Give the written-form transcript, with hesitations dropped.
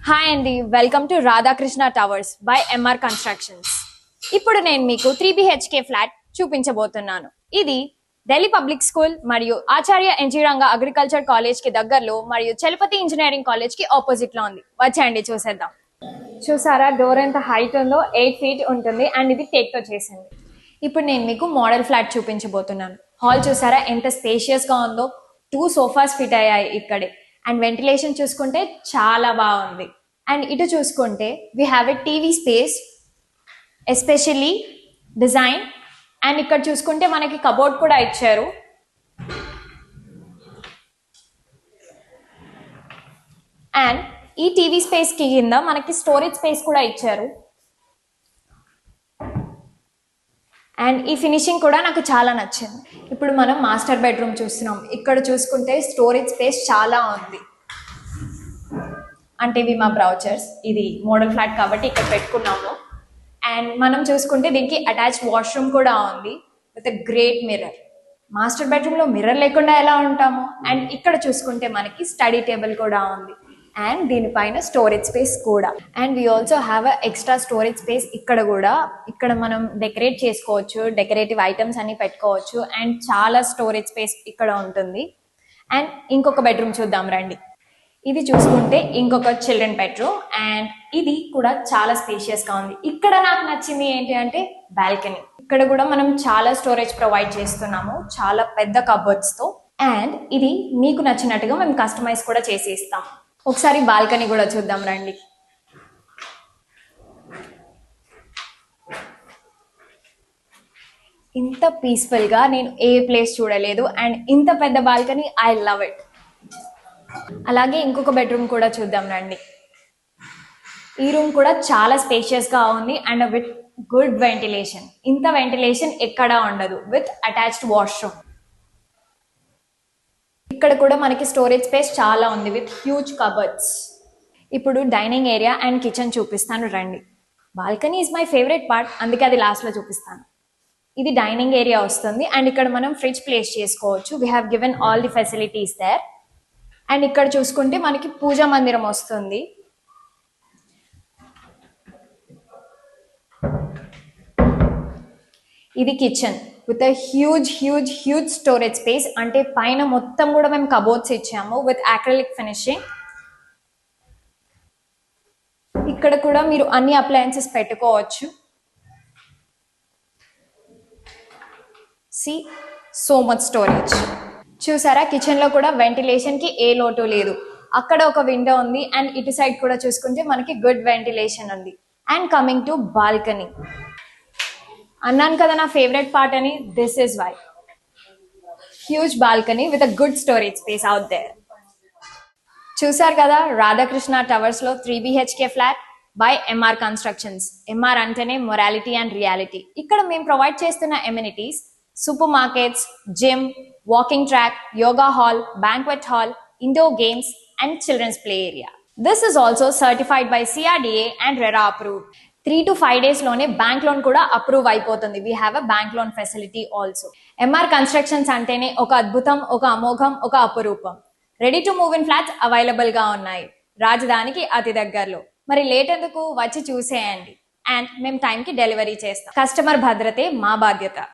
Hi అండి, welcome to Radhakrishna Towers by MR Constructions. ఇప్పుడు నేను మీకు 3BHK ఫ్లాట్ చూపించబోతున్నాను. ఇది ఢిల్లీ పబ్లిక్ స్కూల్ మరియు ఆచార్య ఎన్జీ రంగా అగ్రికల్చర్ కాలేజ్ కి దగ్గరలో మరియు చలపతి ఇంజనీరింగ్ కాలేజ్ కి ఆపోజిట్ లో ఉంది. వచ్చేయండి చూసేద్దాం. చూసారా డోర్ ఎంత హైట్ ఉందో, 8 feet ఉంటుంది అండ్ ఇది టేక్ తో చేసింది. ఇప్పుడు నేను మీకు మోడల్ ఫ్లాట్ చూపించబోతున్నాను. హాల్ చూసారా ఎంత స్పేషియస్ గా ఉందో, 2 సోఫాస్ ఫిట్ అయ్యాయి ఇక్కడే. అండ్ వెంటిలేషన్ చూసుకుంటే చాలా బాగుంది. అండ్ ఇటు చూసుకుంటే we have a TV space especially design. And ఇక్కడ చూసుకుంటే మనకి కబోర్డ్ కూడా ఇచ్చారు. అండ్ ఈ టీవీ స్పేస్ కి కింద మనకి స్టోరేజ్ స్పేస్ కూడా ఇచ్చారు. అండ్ ఈ ఫినిషింగ్ కూడా నాకు చాలా నచ్చింది. ఇప్పుడు మనం మాస్టర్ బెడ్రూమ్ చూస్తున్నాం. ఇక్కడ చూసుకుంటే స్టోరేజ్ స్పేస్ చాలా ఉంది. అంటే ఇవి మా బ్రౌచర్స్. ఇది మోడల్ ఫ్లాట్ కాబట్టి ఇక్కడ పెట్టుకున్నాము. అండ్ మనం చూసుకుంటే దీనికి అటాచ్డ్ వాష్రూమ్ కూడా ఉంది with a great mirror. Master bedroom లో మిర్రర్ లేకుండా ఎలా ఉంటాము. అండ్ ఇక్కడ చూసుకుంటే మనకి స్టడీ టేబుల్ కూడా ఉంది. అండ్ దీనిపైన స్టోరేజ్ స్పేస్ కూడా. And we also have a extra storage space ఇక్కడ కూడా. ఇక్కడ మనం డెకరేట్ చేసుకోవచ్చు, డెకరేటివ్ ఐటమ్స్ అన్ని పెట్టుకోవచ్చు. అండ్ చాలా స్టోరేజ్ స్పేస్ ఇక్కడ ఉంటుంది. అండ్ ఇంకొక బెడ్రూమ్ చూద్దాం రండి. ఇది చూసుకుంటే ఇంకొక చిల్డ్రన్ బెడ్రూమ్. అండ్ ఇది కూడా చాలా స్పేషియస్ గా ఉంది. ఇక్కడ నాకు నచ్చింది ఏంటి అంటే బాల్కనీ. ఇక్కడ కూడా మనం చాలా స్టోరేజ్ ప్రొవైడ్ చేస్తున్నాము, చాలా పెద్ద కబోర్డ్స్ తో. అండ్ ఇది మీకు నచ్చినట్టుగా మేము కస్టమైజ్ కూడా చేసి ఇస్తాం. ఒకసారి బాల్కనీ కూడా చూద్దాం రండి. ఇంత పీస్ఫుల్ గా నేను ఏ ప్లేస్ చూడలేదు. అండ్ ఇంత పెద్ద బాల్కనీ, ఐ లవ్ ఇట్. అలాగే ఇంకొక బెడ్రూమ్ కూడా చూద్దాం రండి. ఈ రూమ్ కూడా చాలా స్పేషియస్ గా ఉంది అండ్ విత్ గుడ్ వెంటిలేషన్. ఇంత వెంటిలేషన్ ఎక్కడా ఉండదు, విత్ అటాచ్డ్ వాష్రూమ్. ఇక్కడ కూడా మనకి స్టోరేజ్ స్పేస్ చాలా ఉంది విత్ హ్యూజ్ కబర్డ్స్. ఇప్పుడు డైనింగ్ ఏరియా అండ్ కిచెన్ చూపిస్తాను రండి. Balcony is my favourite part, అందుకే అది లాస్ట్ లో చూపిస్తాను. ఇది డైనింగ్ ఏరియా వస్తుంది. అండ్ ఇక్కడ మనం ఫ్రిడ్జ్ ప్లేస్ చేసుకోవచ్చు. We have given all the facilities there. And ఇక్కడ చూసుకుంటే మనకి పూజా మందిరం వస్తుంది. ఇది kitchen with huge huge huge storage space. అంటే పైన మొత్తం కూడా మేము కబోర్డ్స్ ఇచ్చాము విత్ అక్రిలిక్ ఫినిషింగ్. ఇక్కడ కూడా మీరు అన్ని అప్లయన్సెస్ పెట్టుకోవచ్చు. See so much storage. చూసారా కిచెన్ లో కూడా వెంటిలేషన్ కి ఏ లోటు లేదు. అక్కడ ఒక విండో ఉంది. అండ్ ఇటు సైడ్ కూడా చూసుకుంటే మనకి గుడ్ వెంటిలేషన్ ఉంది. అండ్ కమింగ్ టు బాల్కనీ, అన్నాను కదా నా ఫేవరెట్ పార్ట్ అని. This is why. Huge balcony with a good storage space out there. చూసారు కదా రాధాకృష్ణ టవర్స్ లో 3BHK flat by MR Constructions. MR అంటేనే మొరాలిటీ అండ్ రియాలిటీ. ఇక్కడ మేము ప్రొవైడ్ చేస్తున్న amenities supermarkets, gym, walking track, yoga hall, banquet hall, indoor games and children's play area. This is also certified by CRDA and RERA approved. 3 to 5 days లోనే bank loan కూడా approve అయిపోతుంది. We have a bank loan facility also. MR constructions అంటేనే ఒక అద్భుతం, ఒక అమోఘం, ఒక అపురూపం. Ready to move in flats available గా ఉన్నాయి రాజధానికి అతి దగ్గరలో. మరి లేట్ ఎందుకు, వచ్చి చూసేయండి. అండ్ మేము టైంకి డెలివరీ చేస్తాం. కస్టమర్ భద్రతే మా బాధ్యత.